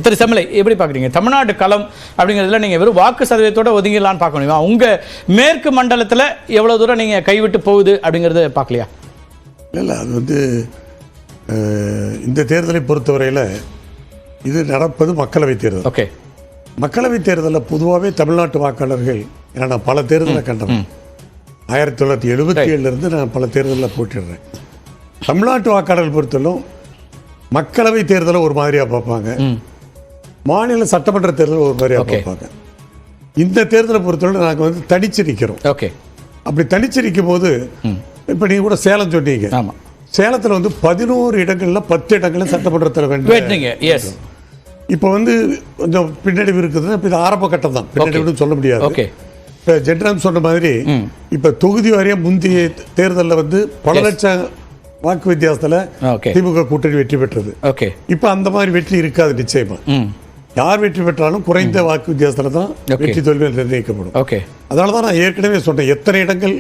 திரு செம்மலை எப்படி பார்க்குறீங்க? தமிழ்நாடு களம் அப்படிங்கிறதுல நீங்கள் வெறும் வாக்கு சதவீதத்தோட ஒதுங்கிடலான்னு பார்க்க முடியுமா? உங்கள் மேற்கு மண்டலத்தில் எவ்வளோ தூரம் நீங்கள் கைவிட்டு போகுது அப்படிங்கிறத பார்க்கலையா? இல்லை, அது இந்த தேர்தலை பொறுத்தவரையில் இது நடப்பது மக்களவைத் தேர்தல். ஓகே, மக்களவைத் தேர்தலில் பொதுவாகவே தமிழ்நாட்டு வாக்காளர்கள் நான் பல தேர்தலை கண்டேன். 1977 நான் பல தேர்தலில் போட்டிடுறேன். தமிழ்நாட்டு வாக்காளர்கள் பொறுத்தவரையிலும் மக்களவை தேர்தலை ஒரு மாதிரியாக பார்ப்பாங்க, மாநில சட்டமன்ற தேர்தல் ஒரு மாதிரியாக பார்ப்பாங்க. இந்த தேர்தலை பொறுத்தவரை நாங்கள் தனிச்சு நிற்கிறோம். ஓகே, அப்படி தனிச்சு நிற்கும் போது இப்போ நீங்கள் கூட சேலம் சொன்னீங்க. ஆமாம், சேலத்தில் 11 இடங்களில் 10 இடங்களில் சட்டமன்றத்தில் வேண்டும். இப்போ கொஞ்சம் பின்னடைவு இருக்குதுன்னா இப்போ இது ஆரம்ப கட்டம் தான், பின்னடைவுன்னு சொல்ல முடியாது. ஓகே, இப்போ ஜென்ராம் சொன்ன மாதிரி இப்போ தொகுதி வாரியாக முந்தைய தேர்தலில் பல லட்சம் வாக்கு வித்தியாசத்தில் திமுக கூட்டணி வெற்றி பெற்றது. ஓகே, இப்போ அந்த மாதிரி வெற்றி இருக்காது. நிச்சயமா யார் வெற்றி பெற்றாலும் குறைந்த வாக்கு வித்தியாசத்தில் தான் வெற்றி தோல்வி நிர்ணயிக்கப்படும். ஓகே, அதனால தான் நான் ஏற்கனவே சொன்னேன், எத்தனை இடங்கள்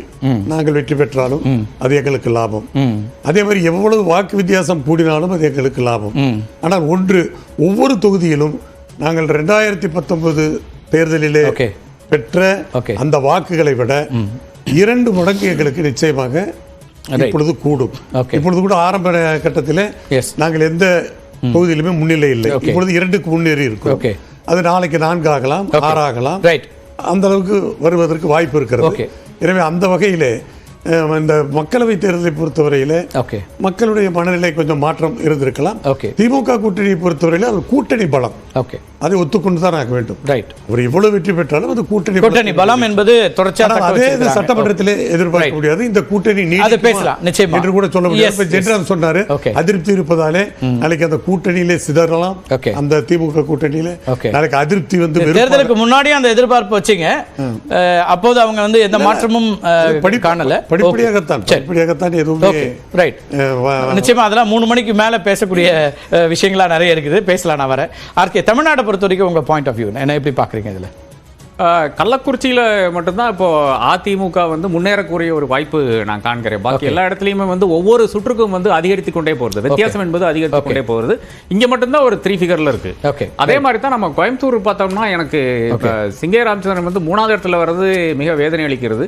நாங்கள் வெற்றி பெற்றாலும் அது எங்களுக்கு லாபம். அதே மாதிரி எவ்வளவு வாக்கு வித்தியாசம் கூடினாலும் அது எங்களுக்கு லாபம். ஆனால் ஒவ்வொரு தொகுதியிலும் நாங்கள் 2019 தேர்தலிலே பெற்ற அந்த வாக்குகளை விட 2 மடங்கு எங்களுக்கு நிச்சயமாக இப்பொழுது கூடும். இப்பொழுது கூட ஆரம்ப கட்டத்தில் நாங்கள் எந்த தொகுதியிலுமே முன்னிலை இல்லை. இப்பொழுது 2க்கு முன்னேறி இருக்கும். அது நாளைக்கு 4 ஆகலாம், 6 ஆகலாம். அந்த அளவுக்கு வருவதற்கு வாய்ப்பு இருக்கிறது. எனவே அந்த வகையிலே இந்த மக்களவை தேர்தலை பொறுத்தவரையில மக்களுடைய மனநிலை கொஞ்சம் மாற்றம் இருந்திருக்கலாம். திமுக கூட்டணியை பொறுத்தவரையில அது கூட்டணி பலம், அதை ஒத்துக்கொண்டு தான் ஆக வேண்டும். ஒரு இவ்வளவு வெற்றி பெற்றாலும் அது கூட்டணி பலம் என்பது தொடர்ச்சியாக அதே சட்டமன்றத்திலே எதிர்பார்க்க முடியாது. இந்த கூட்டணி பேசலாம் நிச்சயமா என்று கூட சொல்ல முடியாது. ஜெனரல் சொன்னாரு, அதிருப்தி இருப்பதாலே நாளைக்கு அந்த கூட்டணியிலே சிதறலாம். அந்த திமுக கூட்டணியிலே நாளைக்கு அதிருப்தி தேர்தலுக்கு முன்னாடியே அந்த எதிர்பார்ப்பு வச்சீங்க. அப்போது அவங்க எந்த மாற்றமும் காணல. படிப்படியாகத்தான் எதுவுமே நிச்சயமா அதெல்லாம் 3 மணிக்கு மேல பேசக்கூடிய விஷயங்களா நிறைய இருக்குது. பேசலாம். நான் வரேன். ஆர்கே, தமிழ்நாட்டை பொறுத்த வரைக்கும் உங்க பாயிண்ட் ஆஃப் வியூ என்ன, எப்படி பாக்குறீங்க? இதுல கள்ளக்குறிச்சியில் மட்டும்தான் இப்போ அதிமுக முன்னேறக்கூடிய ஒரு வாய்ப்பு நான் காண்கிறேன். பாக்கி எல்லா இடத்துலையுமே ஒவ்வொரு சுற்றுக்கும் அதிகரித்து கொண்டே போகிறது, வித்தியாசம் என்பது அதிகரித்து கொண்டே போகிறது. இங்கே மட்டும்தான் ஒரு 3 ஃபிகர்ல இருக்கு. அதே மாதிரி தான் நம்ம கோயம்புத்தூர் பார்த்தோம்னா எனக்கு சிங்கே ராமச்சந்திரன் 3வது இடத்துல வர்றது மிக வேதனை அளிக்கிறது.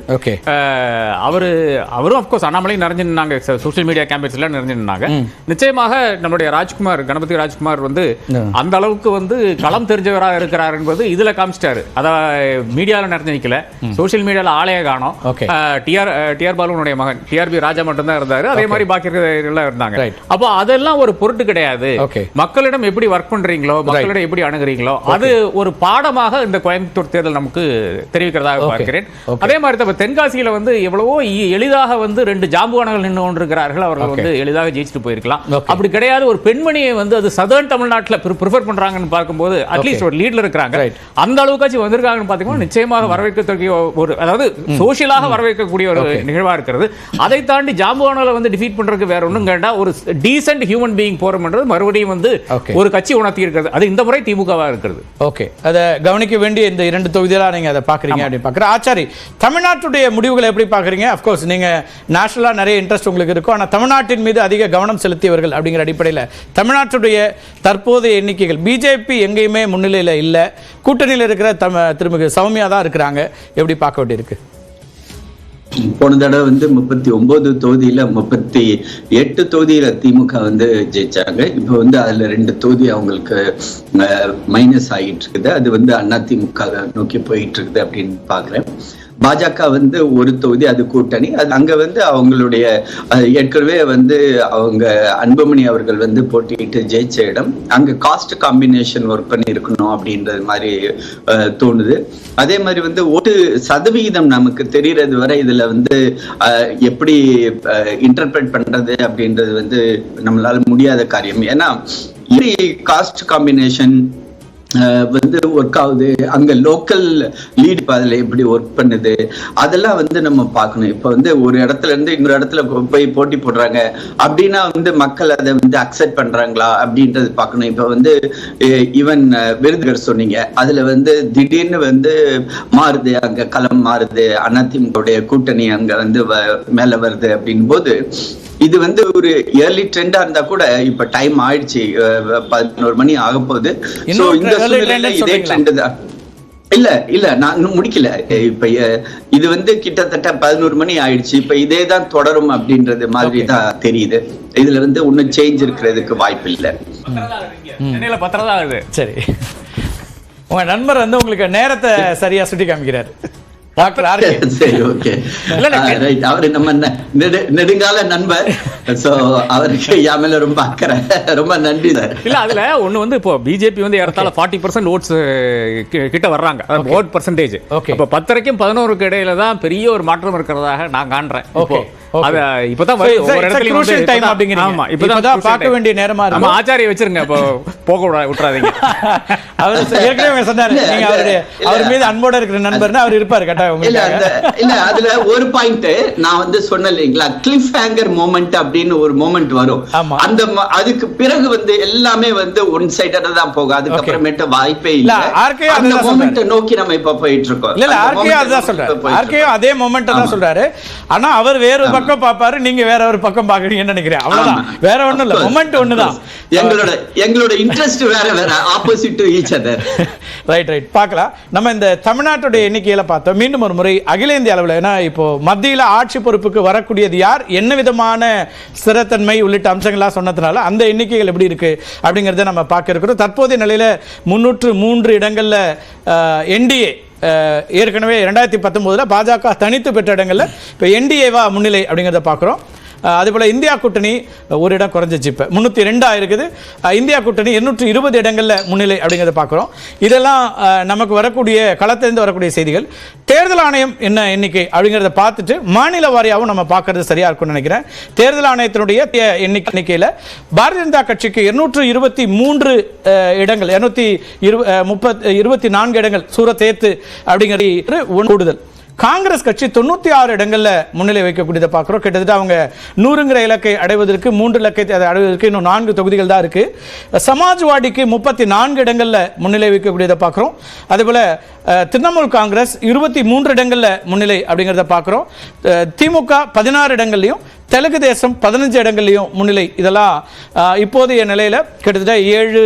அவரும் அப்கோர்ஸ் அண்ணாமலையும் நிறைஞ்சு நின்னாங்க, சோசியல் மீடியா கேம்பெயின்ஸ் எல்லாம் நிறைஞ்சு நின்னாங்க. நிச்சயமாக நம்மளுடைய கணபதி ராஜ்குமார் அந்த அளவுக்கு களம் தெரிஞ்சவராக இருக்கிறார் என்பது இதுல காமிச்சிட்டாரு. அதாவது மீடியாவில் நடந்து நிக்கல, சோசியல் மீடியாவில் ஆளைய காணோம். டிஆர் பாலுனுடைய மகன் டிஆர்பி ராஜா மட்டும் தான் இருந்தாரு. அதே மாதிரி பாக்கி எல்லாம் இருந்தாங்க. அப்போ அதெல்லாம் ஒரு பொருட்டு கிடையாது. மக்களிடம் எப்படி ஒர்க் பண்றீங்களோ, மக்களிடம் எப்படி அணுகிறீங்களோ, அது ஒரு பாடமாக இந்த கோயம்புத்தூர் தேர்தல் நமக்கு தெரிவிக்கிறதாக பார்க்கிறேன். அதே மாதிரி தான் தென்காசியில எவ்வளவோ எளிதாக 2 ஜாம்புவானர்கள் நின்று கொண்டிருக்கிறார்கள். அவர்கள் எளிதாக ஜெயிச்சுட்டு போயிருக்கலாம். அப்படி கிடையாது. ஒரு பெண்மணியை அது சதர்ன் தமிழ்நாட்டில் ப்ரிஃபர் பண்றாங்கன்னு பார்க்கும்போது அட்லீஸ்ட் ஒரு லீட்ல இருக்கிறாங்க. அந்த அளவுக்கு வந்திருக்காங்க. நிச்சயமாக வரவேற்கக்கூடிய ஒரு, அதாவது சோசியலாக வரவேற்கக்கூடிய ஒரு நிகழ்வா இருக்கிறது. அதை தாண்டி ஜாம்புவானால டிஃபீட் பண்றதுக்கு வேற ஒண்ணும் கேட்டா ஒரு டீசென்ட் ஹியூமன் பீயிங் போறோம்ன்றது மறுபடியும் ஒரு கட்சி உணர்த்தி இருக்கிறது. அது இந்த முறை திமுகவா இருக்கிறது. ஓகே, அதை கவனிக்க வேண்டிய இந்த 2 தொகுதிகளா நீங்க அதை பாக்குறீங்க அப்படின்னு பாக்குறேன். ஆச்சாரி, தமிழ்நாட்டுடைய முடிவுகளை எப்படி பாக்குறீங்க? அப்கோர்ஸ் நீங்க நேஷனலா நிறைய இன்ட்ரெஸ்ட் உங்களுக்கு இருக்கும், ஆனா தமிழ்நாட்டின் மீது அதிக கவனம் செலுத்தியவர்கள் அப்படிங்கிற அடிப்படையில் தமிழ்நாட்டுடைய தற்போதைய எண்ணிக்கைகள் பிஜேபி எங்கேயுமே முன்னிலையில் இல்லை, கூட்டணியில் இருக்கிற திருமிகு சௌமியா தான் இருக்கிறாங்க. எப்படி பார்க்க வேண்டியிருக்கு? போன தடவை 39 தொகுதியில 38 தொகுதியில திமுக ஜெயிச்சாங்க. இப்போ அதுல 2 தொகுதி அவங்களுக்கு மைனஸ் ஆகிட்டு இருக்குது. அது அதிமுக நோக்கி போயிட்டு இருக்குது அப்படின்னு பாக்குறேன். பாஜக ஒரு தொகுதி, அது கூட்டணி. அது அங்க அவங்களுடைய ஏற்கனவே அவங்க அன்புமணி அவர்கள் போட்டியிட்டு ஜெயிச்ச இடம். அங்க காஸ்ட் காம்பினேஷன் ஒர்க் பண்ணி இருக்கணும் அப்படின்றது மாதிரி தோணுது. அதே மாதிரி ஓட்டு சதவிகிதம் நமக்கு தெரியறது வரை இதுல எப்படி இன்டர்பிரட் பண்றது அப்படின்றது நம்மளால முடியாத காரியம். ஏன்னா காஸ்ட் காம்பினேஷன் ஒர்க் ஆகுது, அங்க லோக்கல் லீட் அதுல எப்படி ஒர்க் பண்ணுது, அதெல்லாம் நம்ம பார்க்கணும். இப்ப ஒரு இடத்துல இருந்து இன்னொரு இடத்துல போய் போட்டி போடுறாங்க அப்படின்னா மக்கள் அதை அக்செப்ட் பண்றாங்களா அப்படின்றது பார்க்கணும். இப்ப ஈவன் விருதுகர் சொன்னீங்க, அதுல திடீர்னு மாறுது, அங்க களம் மாறுது, அதிமுக கூட்டணி அங்க மேல வருது அப்படின் போது இது வந்து ஒரு ஏர்லி ட்ரெண்டா இருந்தா கூட இப்ப டைம் ஆயிடுச்சு, 11 மணி ஆக போகுது. இதே ட்ரெண்ட் தான். இல்ல நான் இன்னும் முடிக்கல. இப்ப இது வந்து கிட்டத்தட்ட 11 மணி ஆயிடுச்சு. இப்ப இதே தான் தொடரும் அப்படின்றது மாதிரி தான் தெரியுது. இதுல வந்து ஒன்னும் சேஞ்ச் இருக்கிறதுக்கு வாய்ப்பு இல்லை. சரி, உங்க நண்பர் வந்து உங்களுக்கு நேரத்தை சரியா சுட்டி காமிக்கிறாரு. சரி, ஓகே. அவரு நம்ம நெடுங்கால நண்பர், சோ அவருக்கு யாமல ரொம்ப அக்கறை. ரொம்ப நன்றி சார். இல்ல அதுல ஒண்ணு வந்து இப்போ பிஜேபி வந்து ஏறத்தாழ 40% ஓட்ஸ் கிட்ட வர்றாங்க, ஓட் பர்சன்டேஜ். அப்ப 10க்கும் 11க்கு இடையில தான் பெரிய ஒரு மாற்றம் இருக்கிறதாக நான் காண்றேன். அத இப்பதான் ஒரு இடத்துல டைம் அப்படிங்கறீங்க. ஆமா, இப்பதான் பார்க்க வேண்டிய நேரமா இருக்கு. நம்ம ஆச்சாரிய வச்சிருங்க, அப்போ போக விட்டுறாதீங்க. அவர் ஏற்கனவே சொன்னாரு, நீங்க அவர் மீது அன்போட இருக்கிற நண்பர்னா அவர் இருப்பாரு கட்டாயம். இல்ல அதுல ஒரு பாயிண்ட் நான் வந்து சொன்னேன் இல்லைங்களா, கிளிஃப் ஹேங்கர் மொமெண்ட் அப்படின்னு ஒரு மொமெண்ட் வரும். அந்த அதுக்கு பிறகு வந்து எல்லாமே வந்து ஒன் சைடடா தான் போகும். அதுக்கப்புறமேட்டு வாய்ப்பே இல்ல. அந்த மொமெண்ட் நோக்கி நம்ம இப்ப போயிட்டு இருக்கோம். இல்ல ஆர்கே அதுதான் சொல்றாரு. ஆர்கே அதே மொமெண்ட் தான் சொல்றாரு. ஆனா அவர் வேற பக்கம் பாப்பாரு, நீங்க வேற ஒரு பக்கம் பாக்குறீங்கன்னு நினைக்கிறேன். அவ்வளவுதான், வேற ஒண்ணும் இல்ல. மொமெண்ட் ஒண்ணுதான். எங்களோட இன்ட்ரெஸ்ட் வேற opposite to each other. Right பார்க்கலாம். நம்ம இந்த தமிழ்நாட்டுடைய எண்ணிக்கையில பார்த்தோம். மீண்டும் ஒரு முறை அகில இந்திய அளவில், ஏன்னா இப்போ மத்தியில் ஆட்சி பொறுப்புக்கு வரக்கூடியது யார், என்ன விதமான ஸ்திரத்தன்மை உள்ளிட்ட அம்சங்கள்லாம் சொன்னதுனால அந்த எண்ணிக்கைகள் எப்படி இருக்கு அப்படிங்கிறத நம்ம பார்க்க இருக்கிறோம். தற்போதைய நிலையில் 303 இடங்கள்ல என்டிஏ ஏற்கனவே 2019 பாஜக தனித்து பெற்ற இடங்கள்ல இப்போ என்டிஏவா முன்னிலை அப்படிங்கிறத பார்க்குறோம். அதுபோல் இந்தியா கூட்டணி ஒரு இடம் குறைஞ்சிச்சு, இப்போ 302 இருக்குது. இந்தியா கூட்டணி 220 இடங்களில் முன்னிலை அப்படிங்கிறத பார்க்குறோம். இதெல்லாம் நமக்கு வரக்கூடிய களத்திலிருந்து வரக்கூடிய செய்திகள். தேர்தல் ஆணையம் என்ன எண்ணிக்கை அப்படிங்கிறத பார்த்துட்டு மாநில வாரியாகவும் நம்ம பார்க்கறது சரியா இருக்கும்னு நினைக்கிறேன். தேர்தல் ஆணையத்தினுடைய எண்ணிக்கையில் பாரதிய ஜனதா கட்சிக்கு 223 இடங்கள், 224 இடங்கள் சூரத் சேர்த்து அப்படிங்கிறது கூடுதல். காங்கிரஸ் கட்சி 96 இடங்கள்ல முன்னிலை வைக்கக்கூடியதை பார்க்கிறோம். கிட்டத்தட்ட அவங்க 100ங்கிற இலக்கை அடைவதற்கு 3 இலக்கத்தை அடைவதற்கு இன்னும் 4 தொகுதிகள் தான் இருக்கு. சமாஜ்வாடிக்கு 34 இடங்கள்ல முன்னிலை வைக்கக்கூடியதை பார்க்கிறோம். அதேபோல திரிணாமுல் காங்கிரஸ் 23 இடங்கள்ல முன்னிலை அப்படிங்கிறத பார்க்கிறோம். திமுக 16 இடங்கள்லையும், தெலுங்கு தேசம் 15 இடங்கள்லையும் முன்னிலை. இதெல்லாம் இப்போதைய நிலையில் கிட்டத்தட்ட 7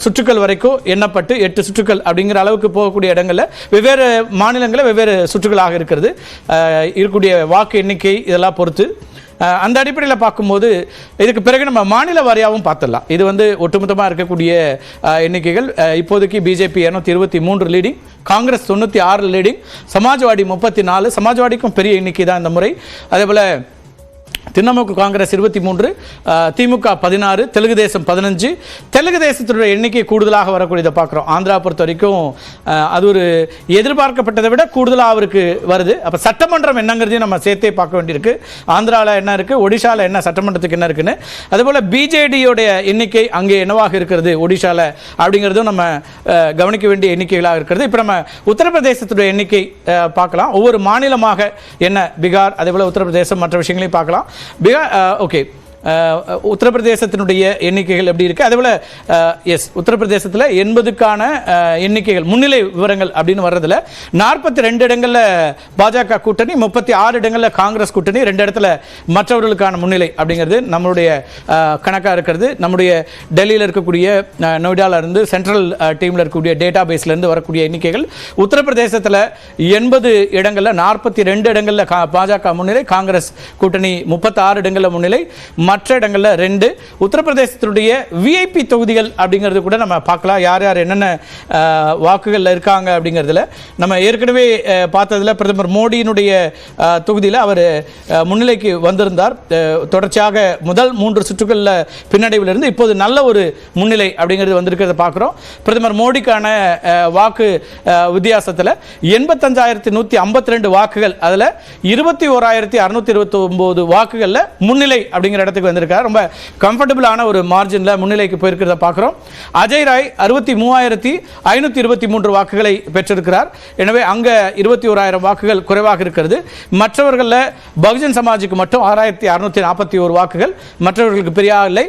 சுற்றுக்கள் வரைக்கும் எண்ணப்பட்டு 8 சுற்றுக்கள் அப்படிங்கிற அளவுக்கு போகக்கூடிய இடங்களில் வெவ்வேறு மாநிலங்களில் வெவ்வேறு சுற்றுகளாக இருக்கிறது. இருக்கக்கூடிய வாக்கு எண்ணிக்கை இதெல்லாம் பொறுத்து அந்த அடிப்படையில் பார்க்கும்போது இதுக்கு பிறகு நம்ம மாநில வாரியாகவும் பார்த்துடலாம். இது வந்து ஒட்டுமொத்தமாக இருக்கக்கூடிய எண்ணிக்கைகள். இப்போதைக்கு BJP 223 leading, Congress 96 leading, Samajwadi 34. சமாஜ்வாடிக்கும் பெரிய எண்ணிக்கை தான் இந்த முறை. அதேபோல் திரிணாமுல் காங்கிரஸ் 23, திமுக 16, தெலுங்கு தேசம் 15. தெலுங்கு தேசத்துடைய எண்ணிக்கை கூடுதலாக வரக்கூடியதை பார்க்குறோம். ஆந்திரா பொறுத்த வரைக்கும் அது ஒரு எதிர்பார்க்கப்பட்டதை விட கூடுதலாக அவருக்கு வருது. அப்போ சட்டமன்றம் என்னங்கிறதையும் நம்ம சேர்த்தே பார்க்க வேண்டியிருக்கு. ஆந்திராவில் என்ன இருக்குது, ஒடிஷாவில் என்ன சட்டமன்றத்துக்கு என்ன இருக்குன்னு. அதுபோல் பிஜேடியோடைய எண்ணிக்கை அங்கே என்னவாக இருக்கிறது ஒடிஷாவில் அப்படிங்கிறதும் நம்ம கவனிக்க வேண்டிய எண்ணிக்கைகளாக இருக்கிறது. இப்போ நம்ம உத்தரப்பிரதேசத்துடைய எண்ணிக்கை பார்க்கலாம். ஒவ்வொரு மாநிலமாக என்ன, பீகார், அதேபோல் உத்தரப்பிரதேசம், மற்ற விஷயங்களையும் பார்க்கலாம். ஓகே, உத்தரப்பிரதேசத்தினுடைய எண்ணிக்கைகள் எப்படி இருக்கு, அதேபோல எஸ் உத்தரப்பிரதேசத்தில் 80க்கான எண்ணிக்கைகள் முன்னிலை விவரங்கள் அப்படின்னு வர்றதுல 42 இடங்கள்ல பாஜக கூட்டணி, 36 இடங்கள்ல காங்கிரஸ் கூட்டணி, 2 இடத்துல மற்றவர்களுக்கான முன்னிலை அப்படிங்கிறது நம்மளுடைய கணக்காக இருக்கிறது. நம்முடைய டெல்லியில் இருக்கக்கூடிய நொய்டால இருந்து சென்ட்ரல் டீம்ல இருக்கக்கூடிய டேட்டா பேஸ்ல இருந்து வரக்கூடிய எண்ணிக்கைகள் உத்தரப்பிரதேசத்தில் 80 இடங்கள்ல 42 இடங்கள்ல பாஜக முன்னிலை, காங்கிரஸ் கூட்டணி 36 இடங்கள்ல முன்னிலை, மற்ற இடங்கள்ல 2. உத்தரப்பிரதேசத்தினுடைய விஐபி தொகுதிகள் அப்படிங்கிறது கூட நம்ம பார்க்கலாம், யார் யார் என்னென்ன வாக்குகள்ல இருக்காங்க அப்படிங்கிறதுல. நம்ம ஏற்கனவே பார்த்ததுல பிரதமர் மோடியினுடைய தொகுதியில் அவர் முன்னிலைக்கு வந்திருந்தார். தொடர்ச்சியாக முதல் 3 சுற்றுகளில் பின்னடைவில் இருந்து இப்போது நல்ல ஒரு முன்னிலை அப்படிங்கிறது வந்திருக்கிறத பார்க்குறோம். பிரதமர் மோடிக்கான வாக்கு வித்தியாசத்தில் 85,152 வாக்குகள், அதில் 21,629 வாக்குகளில் முன்னிலை அப்படிங்கிற இடத்துக்கு வந்திருக்கார். ரொம்ப கம்ஃபர்டபுளான ஒரு மார்ஜின்ல முன்னிலைக்கு போயிருக்கிறத பார்க்கிறோம். அஜய் ராய் 63,523 வாக்குகளை பெற்றிருக்கிறார். எனவே அங்க 21,000 வாக்குகள் குறைவாக இருக்கிறது. மற்றவர்கள பகுஜன் சமாஜுக்கு மட்டும் 6,641 வாக்குகள், மற்றவர்களுக்கு பெரிய இல்லை.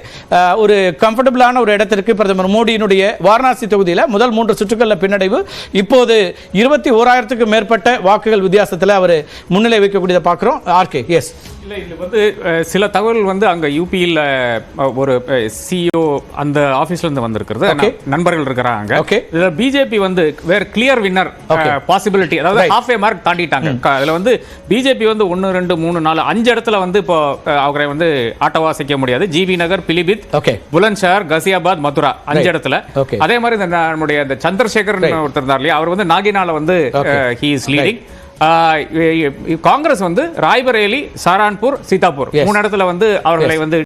ஒரு கம்ஃபர்டபுளான ஒரு இடத்திற்கு பிரதமர் மோடியினுடைய வாரணாசி தொகுதியில் முதல் 3 சுற்றுகளில் பின்னடைவு, இப்போது 21,000க்கும் மேற்பட்ட வாக்குகள் வித்தியாசத்தில் அவர் முன்னிலை வைக்கக்கூடியதை பார்க்கிறோம். RK, S. இல்ல இது வந்து சில தகவல் வந்து அங்க யூபியில் ஒரு சிஇஓ அந்த ஆபீஸ்ல இருந்து வந்திருக்கிறது. Okay. நண்பர்கள் இருக்கிறாங்க. Okay. இதுல பிஜேபி வந்து வேற கிளியர் வின்னர் பாசிபிலிட்டி, அதாவது Right. ஹாஃப் ஏ மார்க் தாண்டிட்டாங்க. அதுல வந்து பிஜேபி வந்து 1 2 3 4 5 இடத்துல வந்து இப்போ அவரை வந்து ஆட்டவா செய்ய முடியாது. ஜிவி நகர், பிலிபித், Okay. புலன்ஷஹர், காசியாபாத், மதுரா 5 Right. இடத்துல. Okay. அதே மாதிரி நம்முடைய இந்த சந்திரசேகர் Right. ஒருத்தர் இருந்தார் இல்லையா, அவர் வந்து நாகினால வந்து Okay. he is leading. Congress வந்து ராய்பரேலி, சாரான்பூர், சீதாப்பூர் Yes. 3 இடத்துல வந்து அவர்களை வந்து